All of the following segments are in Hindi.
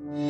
नमस्ते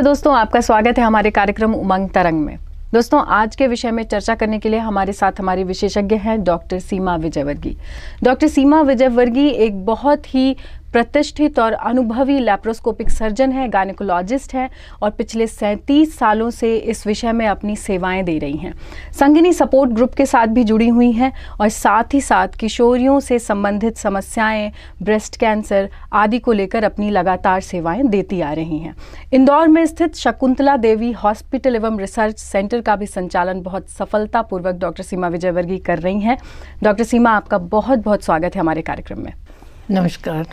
दोस्तों, आपका स्वागत है हमारे कार्यक्रम उमंग तरंग में। दोस्तों, आज के विषय में चर्चा करने के लिए हमारे साथ हमारी विशेषज्ञ हैं डॉक्टर सीमा विजयवर्गीय। डॉक्टर सीमा विजयवर्गीय एक बहुत ही प्रतिष्ठित और अनुभवी लैप्रोस्कोपिक सर्जन है, गायनेकोलॉजिस्ट है और पिछले 37 सालों से इस विषय में अपनी सेवाएं दे रही हैं। संगिनी सपोर्ट ग्रुप के साथ भी जुड़ी हुई हैं और साथ ही साथ किशोरियों से संबंधित समस्याएं, ब्रेस्ट कैंसर आदि को लेकर अपनी लगातार सेवाएं देती आ रही हैं। इंदौर में स्थित शकुंतला देवी हॉस्पिटल एवं रिसर्च सेंटर का भी संचालन बहुत सफलतापूर्वक डॉक्टर सीमा विजयवर्गीय कर रही हैं। डॉक्टर सीमा, आपका बहुत बहुत स्वागत है हमारे कार्यक्रम में। नमस्कार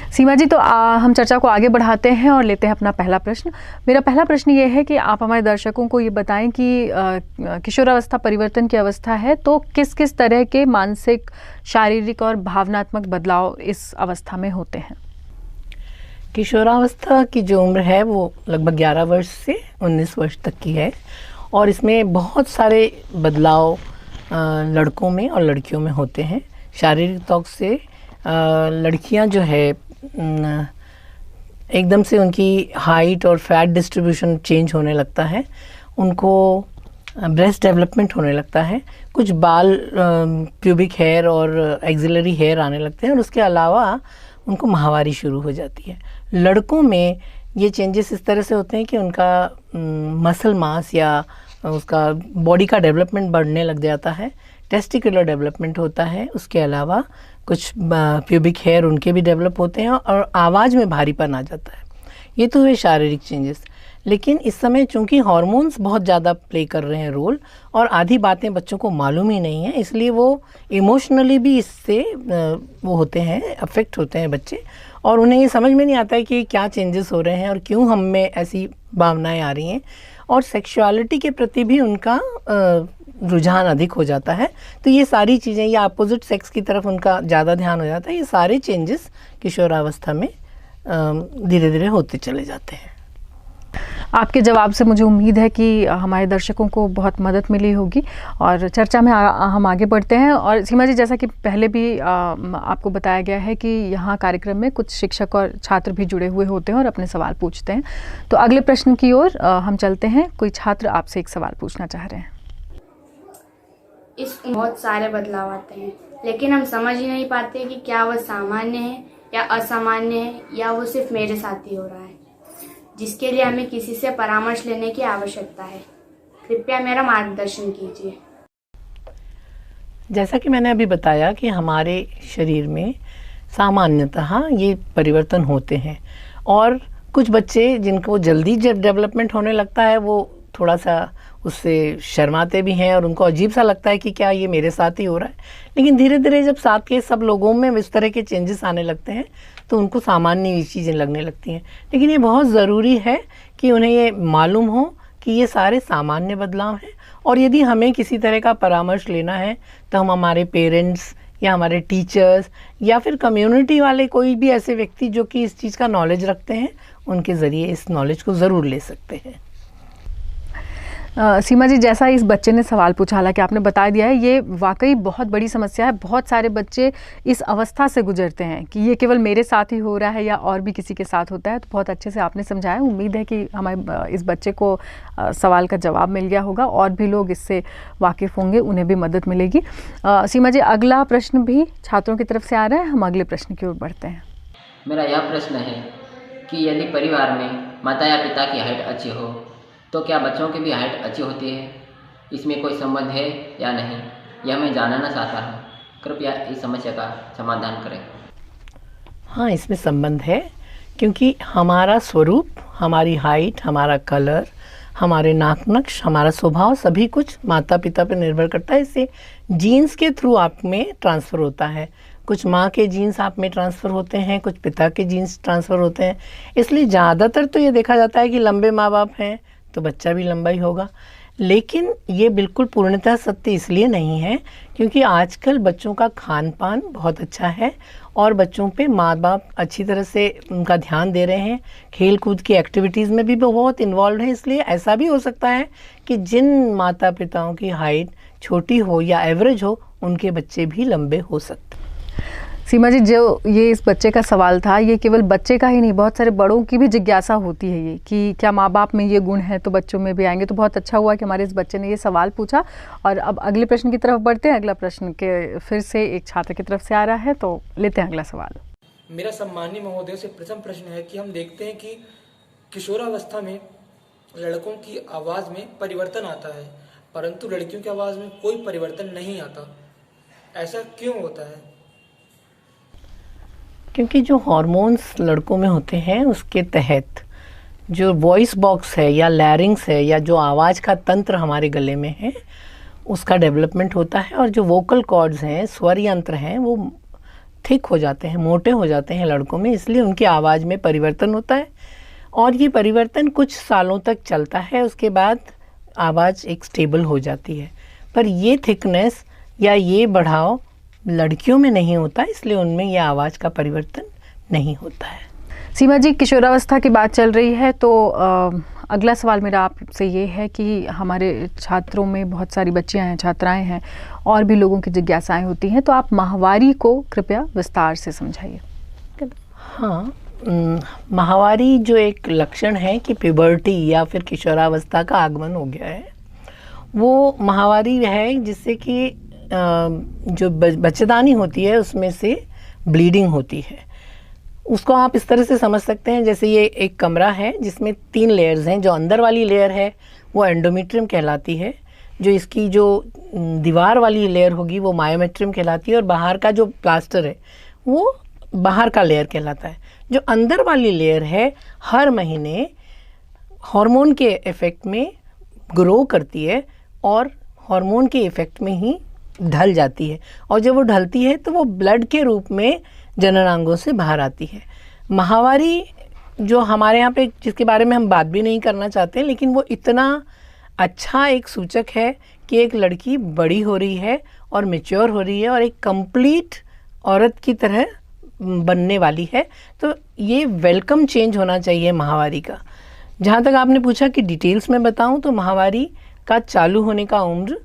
सीमा जी, तो हम चर्चा को आगे बढ़ाते हैं और लेते हैं अपना पहला प्रश्न। मेरा पहला प्रश्न ये है कि आप हमारे दर्शकों को ये बताएं कि किशोरावस्था परिवर्तन की अवस्था है, तो किस किस तरह के मानसिक, शारीरिक और भावनात्मक बदलाव इस अवस्था में होते हैं? किशोरावस्था की जो उम्र है वो लगभग 11 वर्ष से 19 वर्ष तक की है और इसमें बहुत सारे बदलाव लड़कों में और लड़कियों में होते हैं। शारीरिक तौर से लड़कियां जो है एकदम से उनकी हाइट और फैट डिस्ट्रीब्यूशन चेंज होने लगता है, उनको ब्रेस्ट डेवलपमेंट होने लगता है, कुछ बाल प्यूबिक हेयर और एक्सिलरी हेयर आने लगते हैं और उसके अलावा उनको माहवारी शुरू हो जाती है। लड़कों में ये चेंजेस इस तरह से होते हैं कि उनका मसल मास या उसका बॉडी का डेवलपमेंट बढ़ने लग जाता है, टेस्टिकुलर डेवलपमेंट होता है, उसके अलावा कुछ प्यूबिक हेयर उनके भी डेवलप होते हैं और आवाज़ में भारीपन आ जाता है। ये तो हुए शारीरिक चेंजेस। लेकिन इस समय चूंकि हार्मोन्स बहुत ज़्यादा प्ले कर रहे हैं रोल और आधी बातें बच्चों को मालूम ही नहीं है, इसलिए वो इमोशनली भी इससे वो होते हैं, अफेक्ट होते हैं बच्चे, और उन्हें ये समझ में नहीं आता है कि क्या चेंजेस हो रहे हैं और क्यों हम में ऐसी भावनाएं आ रही हैं, और सेक्सुअलिटी के प्रति भी उनका रुझान अधिक हो जाता है। तो ये सारी चीज़ें, या अपोजिट सेक्स की तरफ उनका ज़्यादा ध्यान हो जाता है, ये सारे चेंजेस किशोरावस्था में धीरे धीरे होते चले जाते हैं। आपके जवाब से मुझे उम्मीद है कि हमारे दर्शकों को बहुत मदद मिली होगी और चर्चा में हम आगे बढ़ते हैं। और सीमा जी, जैसा कि पहले भी आपको बताया गया है कि यहाँ कार्यक्रम में कुछ शिक्षक और छात्र भी जुड़े हुए होते हैं और अपने सवाल पूछते हैं, तो अगले प्रश्न की ओर हम चलते हैं। कोई छात्र आपसे एक सवाल पूछना चाह रहे हैं। इस बहुत सारे बदलाव आते हैं, लेकिन हम समझ ही नहीं पाते कि क्या वह सामान्य है या असामान्य है, या वो सिर्फ मेरे साथ ही हो रहा है, जिसके लिए हमें किसी से परामर्श लेने की आवश्यकता है। कृपया मेरा मार्गदर्शन कीजिए। जैसा कि मैंने अभी बताया कि हमारे शरीर में सामान्यतः ये परिवर्तन होते हैं और कुछ बच्चे जिनको जल्दी जब डेवलपमेंट होने लगता है वो थोड़ा सा उससे शर्माते भी हैं और उनको अजीब सा लगता है कि क्या ये मेरे साथ ही हो रहा है। लेकिन धीरे धीरे जब साथ के सब लोगों में इस तरह के चेंजेस आने लगते हैं तो उनको सामान्य चीज़ें लगने लगती हैं। लेकिन ये बहुत ज़रूरी है कि उन्हें ये मालूम हो कि ये सारे सामान्य बदलाव हैं, और यदि हमें किसी तरह का परामर्श लेना है तो हम हमारे पेरेंट्स या हमारे टीचर्स या फिर कम्युनिटी वाले कोई भी ऐसे व्यक्ति जो कि इस चीज़ का नॉलेज रखते हैं, उनके ज़रिए इस नॉलेज को ज़रूर ले सकते हैं। सीमा जी, जैसा इस बच्चे ने सवाल पूछा, हालांकि आपने बता दिया है, ये वाकई बहुत बड़ी समस्या है। बहुत सारे बच्चे इस अवस्था से गुजरते हैं कि ये केवल मेरे साथ ही हो रहा है या और भी किसी के साथ होता है। तो बहुत अच्छे से आपने समझाया। उम्मीद है कि हमारे इस बच्चे को सवाल का जवाब मिल गया होगा, और भी लोग इससे वाकिफ़ होंगे, उन्हें भी मदद मिलेगी। सीमा जी, अगला प्रश्न भी छात्रों की तरफ से आ रहा है। हम अगले प्रश्न की ओर बढ़ते हैं। मेरा यह प्रश्न है कि यदि परिवार में माता या पिता की हाइट अच्छी हो तो क्या बच्चों की भी हाइट अच्छी होती है? इसमें कोई संबंध है या नहीं, यह मैं जानना चाहता हूँ। कृपया इस समस्या का समाधान करें। हाँ, इसमें संबंध है, क्योंकि हमारा स्वरूप, हमारी हाइट, हमारा कलर, हमारे नाक नक्श, हमारा स्वभाव, सभी कुछ माता पिता पर निर्भर करता है। इससे जीन्स के थ्रू आप में ट्रांसफ़र होता है। कुछ माँ के जीन्स आप में ट्रांसफ़र होते हैं, कुछ पिता के जीन्स ट्रांसफ़र होते हैं। इसलिए ज़्यादातर तो ये देखा जाता है कि लंबे माँ बाप हैं तो बच्चा भी लंबा ही होगा। लेकिन ये बिल्कुल पूर्णतः सत्य इसलिए नहीं है क्योंकि आजकल बच्चों का खान पान बहुत अच्छा है और बच्चों पे माँ बाप अच्छी तरह से उनका ध्यान दे रहे हैं, खेल कूद की एक्टिविटीज़ में भी बहुत इन्वॉल्व है। इसलिए ऐसा भी हो सकता है कि जिन माता पिताओं की हाइट छोटी हो या एवरेज हो, उनके बच्चे भी लंबे हो सकते हैं। सीमा जी, जो ये इस बच्चे का सवाल था, ये केवल बच्चे का ही नहीं, बहुत सारे बड़ों की भी जिज्ञासा होती है ये कि क्या माँ बाप में ये गुण है तो बच्चों में भी आएंगे। तो बहुत अच्छा हुआ कि हमारे इस बच्चे ने ये सवाल पूछा। और अब अगले प्रश्न की तरफ बढ़ते हैं। अगला प्रश्न के फिर से एक छात्र की तरफ से आ रहा है, तो लेते हैं अगला सवाल। मेरा सम्माननीय महोदय से प्रथम प्रश्न है कि हम देखते हैं कि किशोरावस्था में लड़कों की आवाज़ में परिवर्तन आता है, परंतु लड़कियों की आवाज़ में कोई परिवर्तन नहीं आता। ऐसा क्यों होता है? क्योंकि जो हार्मोन्स लड़कों में होते हैं उसके तहत जो वॉइस बॉक्स है या लैरिंग्स है या जो आवाज़ का तंत्र हमारे गले में है उसका डेवलपमेंट होता है, और जो वोकल कॉर्ड्स हैं, स्वर यंत्र हैं, वो थिक हो जाते हैं, मोटे हो जाते हैं लड़कों में, इसलिए उनकी आवाज़ में परिवर्तन होता है। और ये परिवर्तन कुछ सालों तक चलता है, उसके बाद आवाज़ एक स्टेबल हो जाती है। पर ये थिकनेस या ये बढ़ाव लड़कियों में नहीं होता, इसलिए उनमें यह आवाज़ का परिवर्तन नहीं होता है। सीमा जी, किशोरावस्था की बात चल रही है, तो अगला सवाल मेरा आपसे ये है कि हमारे छात्रों में बहुत सारी बच्चियां हैं, छात्राएं हैं, और भी लोगों की जिज्ञासाएं होती हैं, तो आप माहवारी को कृपया विस्तार से समझाइए। हाँ, माहवारी जो एक लक्षण है कि प्यूबर्टी या फिर किशोरावस्था का आगमन हो गया है, वो माहवारी है जिससे कि जो बच्चेदानी होती है उसमें से ब्लीडिंग होती है। उसको आप इस तरह से समझ सकते हैं जैसे ये एक कमरा है जिसमें 3 लेयर्स हैं। जो अंदर वाली लेयर है वो एंडोमेट्रियम कहलाती है, जो इसकी जो दीवार वाली लेयर होगी वो मायोमेट्रियम कहलाती है, और बाहर का जो प्लास्टर है वो बाहर का लेयर कहलाता है। जो अंदर वाली लेयर है हर महीने हार्मोन के इफ़ेक्ट में ग्रो करती है और हार्मोन के इफ़ेक्ट में ही ढल जाती है, और जब वो ढलती है तो वो ब्लड के रूप में जननांगों से बाहर आती है। माहवारी जो हमारे यहाँ पे, जिसके बारे में हम बात भी नहीं करना चाहते, लेकिन वो इतना अच्छा एक सूचक है कि एक लड़की बड़ी हो रही है और मैच्योर हो रही है और एक कंप्लीट औरत की तरह बनने वाली है। तो ये वेलकम चेंज होना चाहिए माहवारी का। जहाँ तक आपने पूछा कि डिटेल्स में बताऊँ, तो माहवारी का चालू होने का उम्र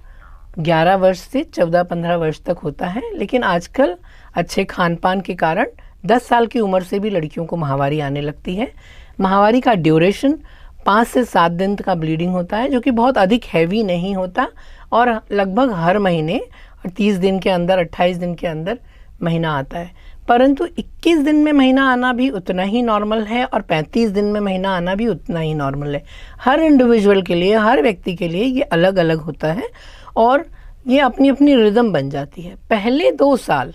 11 वर्ष से 14-15 वर्ष तक होता है, लेकिन आजकल अच्छे खान पान के कारण 10 साल की उम्र से भी लड़कियों को माहवारी आने लगती है। माहवारी का ड्यूरेशन 5 से 7 दिन का ब्लीडिंग होता है, जो कि बहुत अधिक हैवी नहीं होता, और लगभग हर महीने 30 दिन के अंदर, 28 दिन के अंदर महीना आता है। परंतु 21 दिन में महीना आना भी उतना ही नॉर्मल है और 35 दिन में महीना आना भी उतना ही नॉर्मल है। हर इंडिविजुअल के लिए, हर व्यक्ति के लिए ये अलग अलग होता है और ये अपनी अपनी रिदम बन जाती है। पहले 2 साल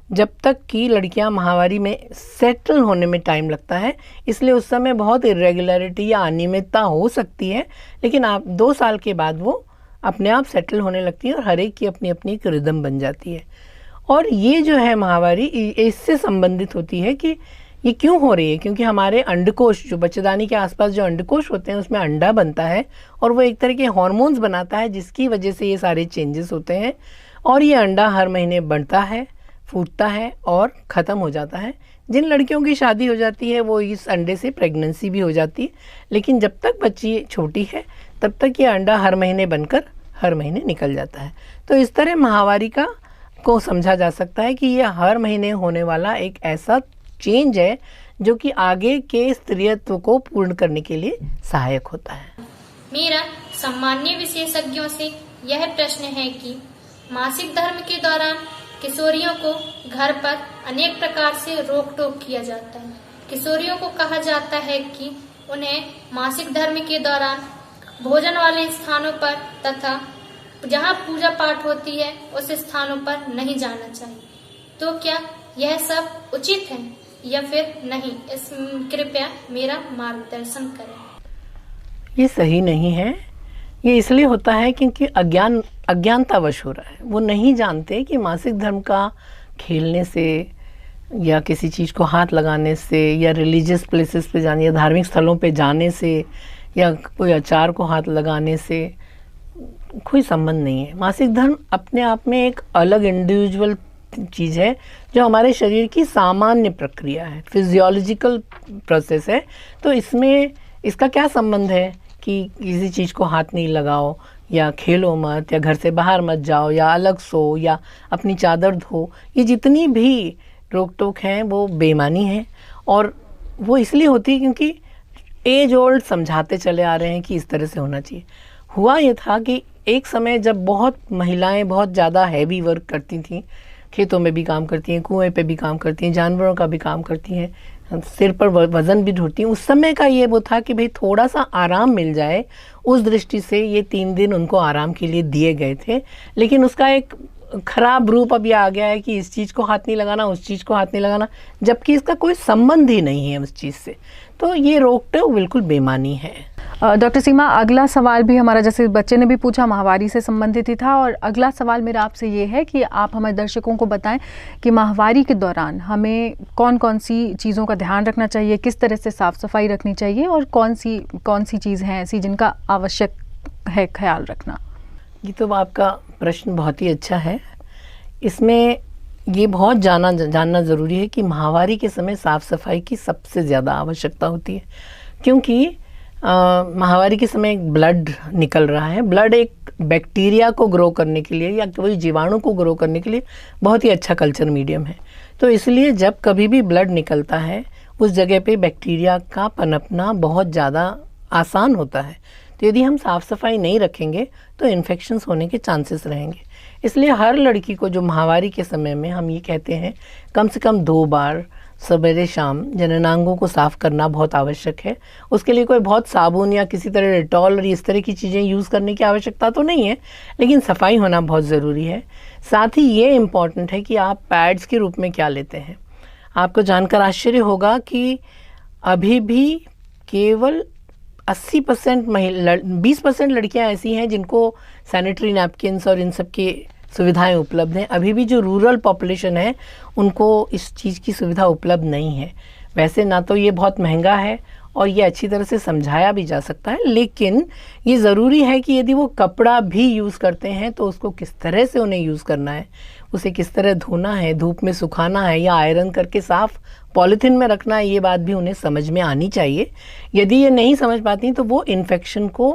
जब तक कि लड़कियां माहवारी में सेटल होने में टाइम लगता है, इसलिए उस समय बहुत इरेगुलरिटी या अनियमितता हो सकती है, लेकिन आप 2 साल के बाद वो अपने आप सेटल होने लगती है और हर एक की अपनी अपनी एक रिदम बन जाती है। और ये जो है माहवारी इससे संबंधित होती है कि ये क्यों हो रही है, क्योंकि हमारे अंडकोश, जो बच्चेदानी के आसपास जो अंडकोश होते हैं, उसमें अंडा बनता है और वो एक तरह के हार्मोन्स बनाता है, जिसकी वजह से ये सारे चेंजेस होते हैं। और ये अंडा हर महीने बढ़ता है, फूटता है और ख़त्म हो जाता है। जिन लड़कियों की शादी हो जाती है वो इस अंडे से प्रेगनेंसी भी हो जाती है, लेकिन जब तक बच्ची छोटी है तब तक ये अंडा हर महीने बनकर हर महीने निकल जाता है। तो इस तरह माहवारी को समझा जा सकता है कि ये हर महीने होने वाला एक ऐसा चेंज है जो कि आगे के स्त्रीत्व को पूर्ण करने के लिए सहायक होता है। मेरा सम्माननीय विशेषज्ञों से यह प्रश्न है कि मासिक धर्म के दौरान किशोरियों को घर पर अनेक प्रकार से रोक टोक किया जाता है। किशोरियों को कहा जाता है कि उन्हें मासिक धर्म के दौरान भोजन वाले स्थानों पर तथा जहाँ पूजा पाठ होती है उस स्थानों पर नहीं जाना चाहिए। तो क्या यह सब उचित है या फिर नहीं? इस कृपया मेरा मार्गदर्शन करें। ये सही नहीं है। ये इसलिए होता है क्योंकि अज्ञानतावश हो रहा है। वो नहीं जानते कि मासिक धर्म का खेलने से या किसी चीज़ को हाथ लगाने से या रिलीजियस प्लेसेस पे जाने या धार्मिक स्थलों पे जाने से या कोई आचार को हाथ लगाने से कोई संबंध नहीं है। मासिक धर्म अपने आप में एक अलग इंडिविजुअल चीज़ है जो हमारे शरीर की सामान्य प्रक्रिया है, फिजियोलॉजिकल प्रोसेस है। तो इसमें इसका क्या संबंध है कि किसी चीज़ को हाथ नहीं लगाओ, या खेलो मत, या घर से बाहर मत जाओ, या अलग सो, या अपनी चादर धो। ये जितनी भी रोक टोक हैं वो बेईमानी है, और वो इसलिए होती है क्योंकि एज ओल्ड समझाते चले आ रहे हैं कि इस तरह से होना चाहिए। हुआ ये था कि एक समय जब बहुत महिलाएं बहुत ज़्यादा हैवी वर्क करती थीं, खेतों में भी काम करती हैं, कुएं पे भी काम करती हैं, जानवरों का भी काम करती हैं, सिर पर वज़न भी ढोती हैं, उस समय का ये वो था कि भाई थोड़ा सा आराम मिल जाए, उस दृष्टि से ये 3 दिन उनको आराम के लिए दिए गए थे। लेकिन उसका एक खराब रूप अभी आ गया है कि इस चीज़ को हाथ नहीं लगाना, उस चीज़ को हाथ नहीं लगाना, जबकि इसका कोई संबंध ही नहीं है उस चीज़ से। तो ये रोक टोक बिल्कुल बेमानी है। डॉक्टर सीमा, अगला सवाल भी हमारा, जैसे बच्चे ने भी पूछा, माहवारी से संबंधित ही था, और अगला सवाल मेरा आपसे ये है कि आप हमारे दर्शकों को बताएं कि माहवारी के दौरान हमें कौन कौन सी चीज़ों का ध्यान रखना चाहिए, किस तरह से साफ़ सफाई रखनी चाहिए, और कौन सी चीज़ हैं ऐसी जिनका आवश्यक है ख्याल रखना। ये तो आपका प्रश्न बहुत ही अच्छा है। इसमें ये बहुत जानना ज़रूरी है कि माहवारी के समय साफ़ सफाई की सबसे ज़्यादा आवश्यकता होती है, क्योंकि माहवारी के समय एक ब्लड निकल रहा है। ब्लड एक बैक्टीरिया को ग्रो करने के लिए या कोई जीवाणु को ग्रो करने के लिए बहुत ही अच्छा कल्चर मीडियम है। तो इसलिए जब कभी भी ब्लड निकलता है उस जगह पे बैक्टीरिया का पनपना बहुत ज़्यादा आसान होता है। तो यदि हम साफ़ सफाई नहीं रखेंगे तो इन्फेक्शंस होने के चांसेस रहेंगे। इसलिए हर लड़की को जो माहवारी के समय में हम ये कहते हैं कम से कम 2 बार सवेरे शाम जननांगों को साफ़ करना बहुत आवश्यक है। उसके लिए कोई बहुत साबुन या किसी तरह डेटॉल और इस तरह की चीज़ें यूज़ करने की आवश्यकता तो नहीं है, लेकिन सफाई होना बहुत ज़रूरी है। साथ ही ये इम्पॉर्टेंट है कि आप पैड्स के रूप में क्या लेते हैं। आपको जानकर आश्चर्य होगा कि अभी भी केवल 80% 20% लड़कियां ऐसी हैं जिनको सैनिटरी नैपकिन्स और इन सब की सुविधाएं उपलब्ध हैं। अभी भी जो रूरल पॉपुलेशन है उनको इस चीज़ की सुविधा उपलब्ध नहीं है। वैसे ना तो ये बहुत महंगा है और ये अच्छी तरह से समझाया भी जा सकता है, लेकिन ये ज़रूरी है कि यदि वो कपड़ा भी यूज़ करते हैं तो उसको किस तरह से उन्हें यूज़ करना है, उसे किस तरह धोना है, धूप में सुखाना है या आयरन करके साफ़ पॉलीथीन में रखना है, ये बात भी उन्हें समझ में आनी चाहिए। यदि ये नहीं समझ पाती तो वो इन्फेक्शन को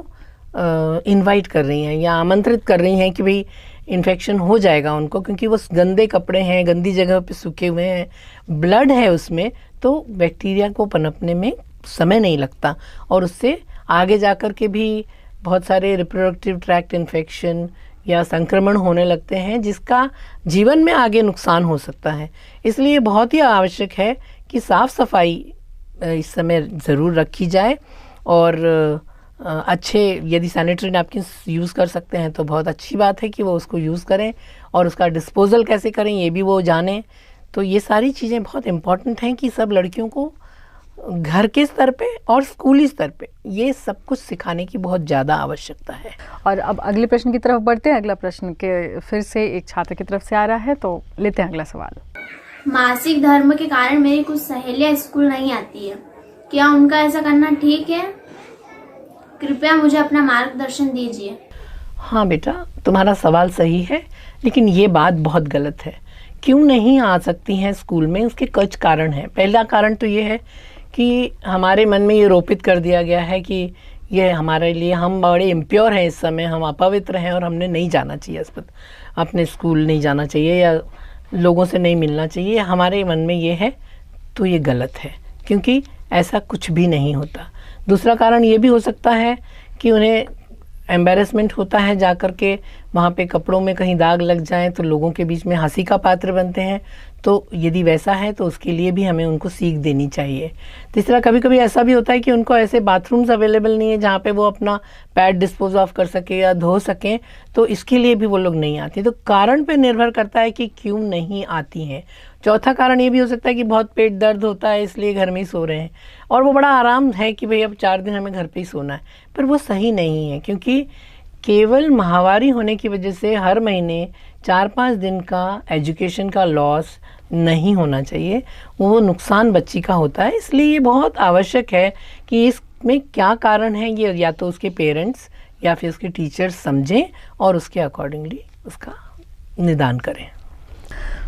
इनवाइट कर रही हैं या आमंत्रित कर रही हैं कि भाई इन्फेक्शन हो जाएगा उनको, क्योंकि वो गंदे कपड़े हैं, गंदी जगह पे सूखे हुए हैं, ब्लड है उसमें, तो बैक्टीरिया को पनपने में समय नहीं लगता और उससे आगे जाकर के भी बहुत सारे रिप्रोडक्टिव ट्रैक्ट इन्फेक्शन या संक्रमण होने लगते हैं जिसका जीवन में आगे नुकसान हो सकता है। इसलिए बहुत ही आवश्यक है कि साफ़ सफाई इस समय ज़रूर रखी जाए और अच्छे यदि सैनिटरी नैपकिन यूज़ कर सकते हैं तो बहुत अच्छी बात है कि वो उसको यूज़ करें और उसका डिस्पोज़ल कैसे करें ये भी वो जानें। तो ये सारी चीज़ें बहुत इम्पॉर्टेंट हैं कि सब लड़कियों को घर के स्तर पे और स्कूली स्तर पे ये सब कुछ सिखाने की बहुत ज़्यादा आवश्यकता है। और अब अगले प्रश्न की तरफ बढ़ते हैं। अगला प्रश्न के फिर से एक छात्र की तरफ से आ रहा है, तो लेते हैं अगला सवाल। मासिक धर्म के कारण मेरी कुछ सहेलियां स्कूल नहीं आती है, क्या उनका ऐसा करना ठीक है? कृपया मुझे अपना मार्गदर्शन दीजिए। हाँ बेटा, तुम्हारा सवाल सही है, लेकिन ये बात बहुत गलत है। क्यों नहीं आ सकती हैं स्कूल में, उसके कुछ कारण हैं। पहला कारण तो ये है कि हमारे मन में ये रोपित कर दिया गया है कि ये हमारे लिए, हम बड़े इम्प्योर हैं इस समय, हम अपवित्र हैं और हमने नहीं जाना चाहिए अपने स्कूल नहीं जाना चाहिए या लोगों से नहीं मिलना चाहिए। हमारे मन में ये है, तो ये गलत है, क्योंकि ऐसा कुछ भी नहीं होता। दूसरा कारण ये भी हो सकता है कि उन्हें एम्बेरसमेंट होता है जाकर के वहाँ पे कपड़ों में कहीं दाग लग जाएं तो लोगों के बीच में हंसी का पात्र बनते हैं। तो यदि वैसा है तो उसके लिए भी हमें उनको सीख देनी चाहिए। तीसरा, कभी कभी ऐसा भी होता है कि उनको ऐसे बाथरूम्स अवेलेबल नहीं है जहाँ पे वो अपना पैड डिस्पोज ऑफ कर सके या धो सकें, तो इसके लिए भी वो लोग नहीं आती। तो कारण पे निर्भर करता है कि क्यों नहीं आती हैं। चौथा कारण ये भी हो सकता है कि बहुत पेट दर्द होता है इसलिए घर में ही सो रहे हैं और वो बड़ा आराम है कि भाई अब 4 दिन हमें घर पे ही सोना है, पर वो सही नहीं है, क्योंकि केवल माहवारी होने की वजह से हर महीने 4-5 दिन का एजुकेशन का लॉस नहीं होना चाहिए। वो नुकसान बच्ची का होता है। इसलिए ये बहुत आवश्यक है कि इसमें क्या कारण है, ये या तो उसके पेरेंट्स या फिर उसके टीचर्स समझें और उसके अकॉर्डिंगली उसका निदान करें।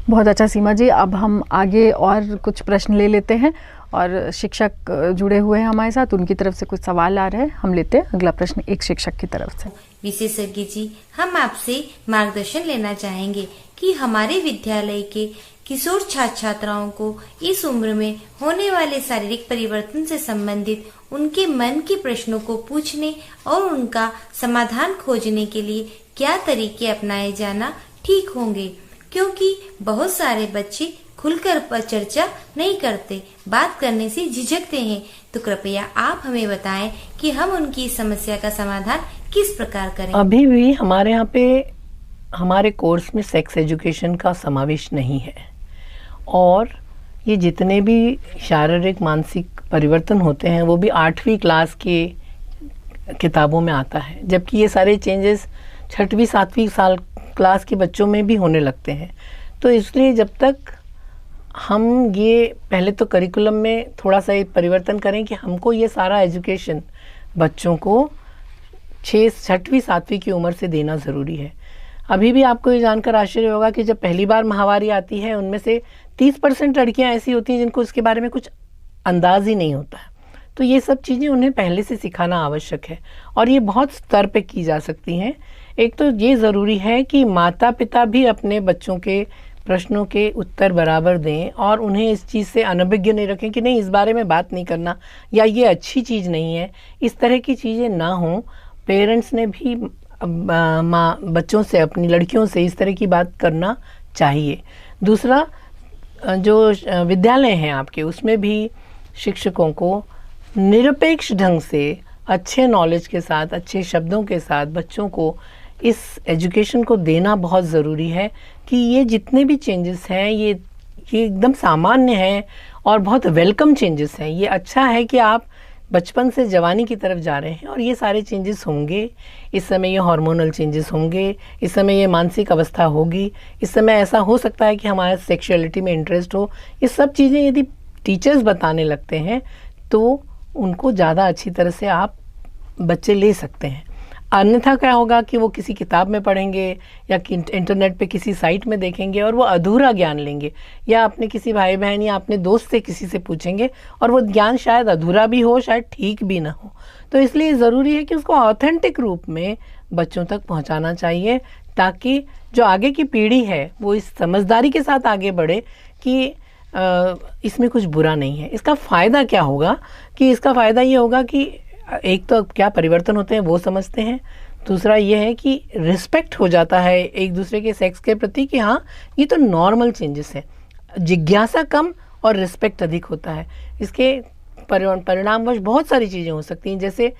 बहुत अच्छा सीमा जी, अब हम आगे और कुछ प्रश्न ले लेते हैं और शिक्षक जुड़े हुए हैं हमारे साथ, उनकी तरफ से कुछ सवाल आ रहे हैं, हम लेते हैं अगला प्रश्न एक शिक्षक की तरफ से। विशेषज्ञ जी, हम आपसे मार्गदर्शन लेना चाहेंगे कि हमारे विद्यालय के किशोर छात्र छात्राओं को इस उम्र में होने वाले शारीरिक परिवर्तन से संबंधित उनके मन के प्रश्नों को पूछने और उनका समाधान खोजने के लिए क्या तरीके अपनाए जाना ठीक होंगे, क्योंकि बहुत सारे बच्चे खुलकर चर्चा नहीं करते, बात करने से झिझकते हैं। तो कृपया आप हमें बताएं कि हम उनकी इस समस्या का समाधान किस प्रकार करें। अभी भी हमारे यहाँ पे हमारे कोर्स में सेक्स एजुकेशन का समावेश नहीं है और ये जितने भी शारीरिक मानसिक परिवर्तन होते हैं वो भी 8वीं क्लास के किताबों में आता है, जबकि ये सारे चेंजेस 6वीं 7वीं साल क्लास के बच्चों में भी होने लगते हैं। तो इसलिए जब तक हम ये पहले तो करिकुलम में थोड़ा सा ये परिवर्तन करें कि हमको ये सारा एजुकेशन बच्चों को 6वीं 7वीं की उम्र से देना ज़रूरी है। अभी भी आपको ये जानकर आश्चर्य होगा कि जब पहली बार माहवारी आती है उनमें से 30% लड़कियां ऐसी होती हैं जिनको इसके बारे में कुछ अंदाज ही नहीं होता है। तो ये सब चीज़ें उन्हें पहले से सिखाना आवश्यक है और ये बहुत स्तर पे की जा सकती हैं। एक तो ये ज़रूरी है कि माता पिता भी अपने बच्चों के प्रश्नों के उत्तर बराबर दें और उन्हें इस चीज़ से अनभिज्ञ नहीं रखें कि नहीं इस बारे में बात नहीं करना या ये अच्छी चीज़ नहीं है, इस तरह की चीज़ें ना हों। पेरेंट्स ने भी बच्चों से, अपनी लड़कियों से इस तरह की बात करना चाहिए। दूसरा, जो विद्यालय हैं आपके, उसमें भी शिक्षकों को निरपेक्ष ढंग से अच्छे नॉलेज के साथ, अच्छे शब्दों के साथ बच्चों को इस एजुकेशन को देना बहुत ज़रूरी है कि ये जितने भी चेंजेस हैं ये एकदम सामान्य हैं और बहुत वेलकम चेंजेस हैं। ये अच्छा है कि आप बचपन से जवानी की तरफ जा रहे हैं और ये सारे चेंजेस होंगे। इस समय ये हार्मोनल चेंजेस होंगे, इस समय ये मानसिक अवस्था होगी, इस समय ऐसा हो सकता है कि हमारा सेक्सुअलिटी में इंटरेस्ट हो। ये सब चीज़ें यदि टीचर्स बताने लगते हैं तो उनको ज़्यादा अच्छी तरह से आप बच्चे ले सकते हैं। अन्यथा क्या होगा कि वो किसी किताब में पढ़ेंगे या इंटरनेट पे किसी साइट में देखेंगे और वो अधूरा ज्ञान लेंगे, या अपने किसी भाई बहन या अपने दोस्त से किसी से पूछेंगे और वो ज्ञान शायद अधूरा भी हो, शायद ठीक भी ना हो। तो इसलिए ज़रूरी है कि उसको ऑथेंटिक रूप में बच्चों तक पहुंचाना चाहिए ताकि जो आगे की पीढ़ी है वो इस समझदारी के साथ आगे बढ़े कि इसमें कुछ बुरा नहीं है। इसका फ़ायदा क्या होगा कि इसका फ़ायदा ये होगा कि एक तो क्या परिवर्तन होते हैं वो समझते हैं, दूसरा ये है कि रिस्पेक्ट हो जाता है एक दूसरे के सेक्स के प्रति कि हाँ ये तो नॉर्मल चेंजेस हैं। जिज्ञासा कम और रिस्पेक्ट अधिक होता है। इसके परिणामवश बहुत सारी चीज़ें हो सकती हैं, जैसे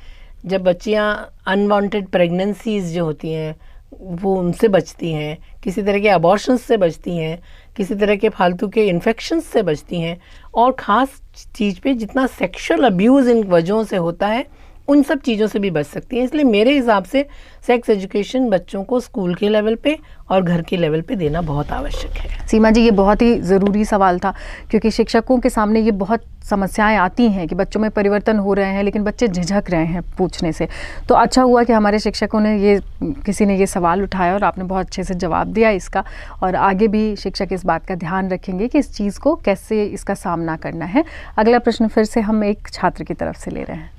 जब बच्चियाँ अनवांटेड प्रेगनेंसीज जो होती हैं वो उनसे बचती हैं, किसी तरह के अबॉर्शंस से बचती हैं, किसी तरह के फालतू के इन्फेक्शंस से बचती हैं, और ख़ास चीज़ पे जितना सेक्सुअल अब्यूज़ इन वजहों से होता है उन सब चीज़ों से भी बच सकती हैं। इसलिए मेरे हिसाब से सेक्स एजुकेशन बच्चों को स्कूल के लेवल पे और घर के लेवल पे देना बहुत आवश्यक है। सीमा जी, ये बहुत ही ज़रूरी सवाल था क्योंकि शिक्षकों के सामने ये बहुत समस्याएं आती हैं कि बच्चों में परिवर्तन हो रहे हैं लेकिन बच्चे झिझक रहे हैं पूछने से। तो अच्छा हुआ कि हमारे शिक्षकों ने किसी ने ये सवाल उठाया और आपने बहुत अच्छे से जवाब दिया इसका, और आगे भी शिक्षक इस बात का ध्यान रखेंगे कि इस चीज़ को कैसे इसका सामना करना है। अगला प्रश्न फिर से हम एक छात्र की तरफ से ले रहे हैं।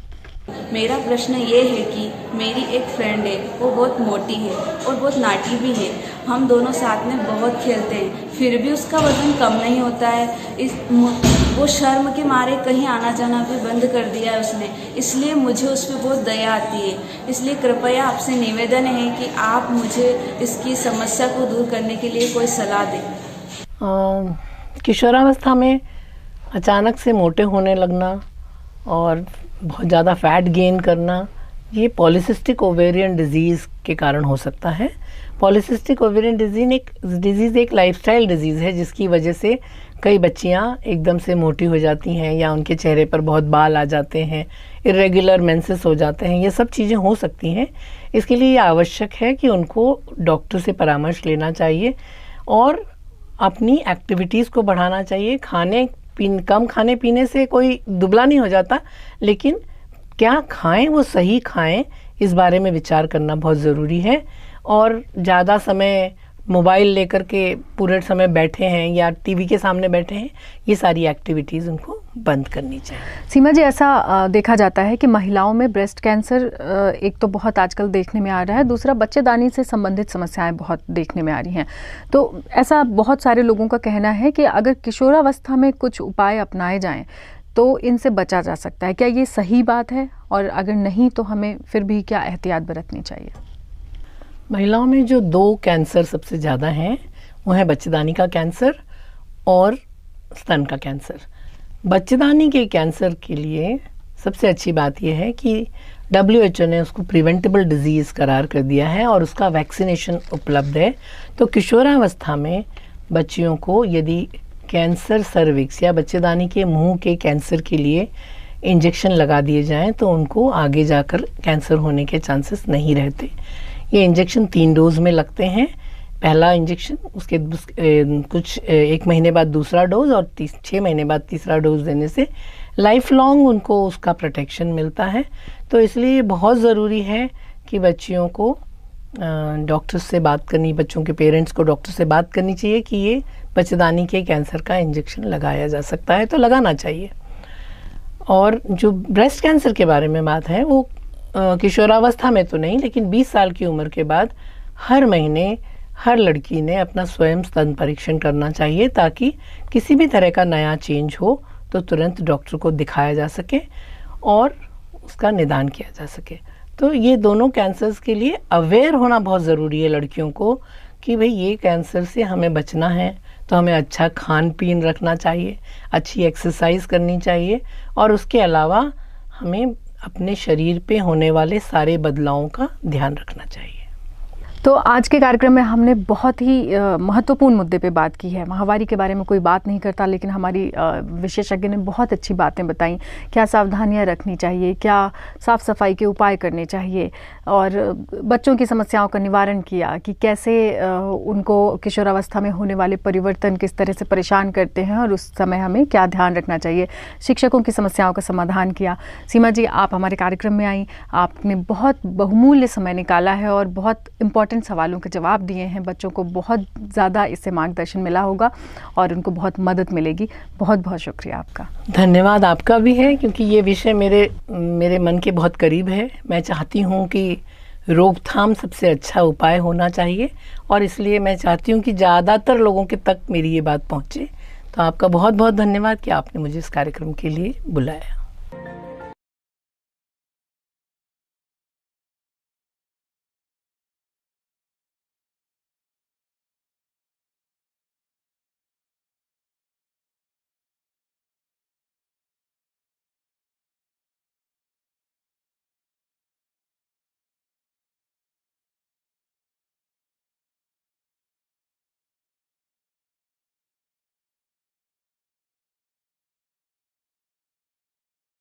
मेरा प्रश्न ये है कि मेरी एक फ्रेंड है, वो बहुत मोटी है और बहुत नाटी भी है। हम दोनों साथ में बहुत खेलते हैं, फिर भी उसका वजन कम नहीं होता है। वो शर्म के मारे कहीं आना जाना भी बंद कर दिया है उसने, इसलिए मुझे उस पर बहुत दया आती है। इसलिए कृपया आपसे निवेदन है कि आप मुझे इसकी समस्या को दूर करने के लिए कोई सलाह दें। किशोरावस्था में अचानक से मोटे होने लगना और बहुत ज़्यादा फैट गेन करना, ये ओवेरियन डिजीज़ के कारण हो सकता है। पॉलीसिस्टिक ओवेरियन डिजीज़ एक लाइफस्टाइल डिजीज़ है जिसकी वजह से कई बच्चियां एकदम से मोटी हो जाती हैं या उनके चेहरे पर बहुत बाल आ जाते हैं, इरेगुलर मेंसेस हो जाते हैं, ये सब चीज़ें हो सकती हैं। इसके लिए ये आवश्यक है कि उनको डॉक्टर से परामर्श लेना चाहिए और अपनी एक्टिविटीज़ को बढ़ाना चाहिए। कम खाने पीने से कोई दुबला नहीं हो जाता, लेकिन क्या खाएं वो सही खाएं, इस बारे में विचार करना बहुत ज़रूरी है। और ज़्यादा समय मोबाइल लेकर के पूरे समय बैठे हैं या टीवी के सामने बैठे हैं, ये सारी एक्टिविटीज़ उनको बंद करनी चाहिए। सीमा जी, ऐसा देखा जाता है कि महिलाओं में ब्रेस्ट कैंसर एक तो बहुत आजकल देखने में आ रहा है, दूसरा बच्चेदानी से संबंधित समस्याएं बहुत देखने में आ रही हैं। तो ऐसा बहुत सारे लोगों का कहना है कि अगर किशोरावस्था में कुछ उपाय अपनाए जाएं तो इनसे बचा जा सकता है। क्या ये सही बात है, और अगर नहीं तो हमें फिर भी क्या एहतियात बरतनी चाहिए? महिलाओं में जो 2 कैंसर सबसे ज़्यादा हैं वो है बच्चेदानी का कैंसर और स्तन का कैंसर। बच्चेदानी के कैंसर के लिए सबसे अच्छी बात यह है कि WHO ने उसको प्रिवेंटेबल डिजीज़ करार कर दिया है और उसका वैक्सीनेशन उपलब्ध है। तो किशोरावस्था में बच्चियों को यदि कैंसर सर्विक्स या बच्चेदानी के मुंह के कैंसर के लिए इंजेक्शन लगा दिए जाएं तो उनको आगे जाकर कैंसर होने के चांसेस नहीं रहते। ये इंजेक्शन 3 डोज में लगते हैं। पहला इंजेक्शन, उसके कुछ 1 महीने बाद दूसरा डोज और 6 महीने बाद तीसरा डोज देने से लाइफ लॉन्ग उनको उसका प्रोटेक्शन मिलता है। तो इसलिए बहुत ज़रूरी है कि बच्चियों को डॉक्टर से बात करनी, बच्चों के पेरेंट्स को डॉक्टर से बात करनी चाहिए कि ये बच्चेदानी के कैंसर का इंजेक्शन लगाया जा सकता है तो लगाना चाहिए। और जो ब्रेस्ट कैंसर के बारे में बात है वो किशोरावस्था में तो नहीं, लेकिन 20 साल की उम्र के बाद हर महीने हर लड़की ने अपना स्वयं स्तन परीक्षण करना चाहिए ताकि किसी भी तरह का नया चेंज हो तो तुरंत डॉक्टर को दिखाया जा सके और उसका निदान किया जा सके। तो ये दोनों कैंसर्स के लिए अवेयर होना बहुत ज़रूरी है लड़कियों को कि भाई ये कैंसर से हमें बचना है तो हमें अच्छा खान पीन रखना चाहिए, अच्छी एक्सरसाइज करनी चाहिए और उसके अलावा हमें अपने शरीर पे होने वाले सारे बदलावों का ध्यान रखना चाहिए। तो आज के कार्यक्रम में हमने बहुत ही महत्वपूर्ण मुद्दे पे बात की है। माहवारी के बारे में कोई बात नहीं करता, लेकिन हमारी विशेषज्ञ ने बहुत अच्छी बातें बताई। क्या सावधानियां रखनी चाहिए, क्या साफ़ सफाई के उपाय करने चाहिए, और बच्चों की समस्याओं का निवारण किया कि कैसे उनको किशोरावस्था में होने वाले परिवर्तन किस तरह से परेशान करते हैं और उस समय हमें क्या ध्यान रखना चाहिए। शिक्षकों की समस्याओं का समाधान किया। सीमा जी, आप हमारे कार्यक्रम में आई, आपने बहुत बहुमूल्य समय निकाला है और बहुत इम्पोर्टेंट सवालों के जवाब दिए हैं। बच्चों को बहुत ज़्यादा इससे मार्गदर्शन मिला होगा और उनको बहुत मदद मिलेगी। बहुत बहुत शुक्रिया आपका। धन्यवाद आपका भी है, क्योंकि ये विषय मेरे मन के बहुत करीब है। मैं चाहती हूँ कि रोकथाम सबसे अच्छा उपाय होना चाहिए और इसलिए मैं चाहती हूँ कि ज़्यादातर लोगों के तक मेरी ये बात पहुँचे। तो आपका बहुत बहुत धन्यवाद कि आपने मुझे इस कार्यक्रम के लिए बुलाया।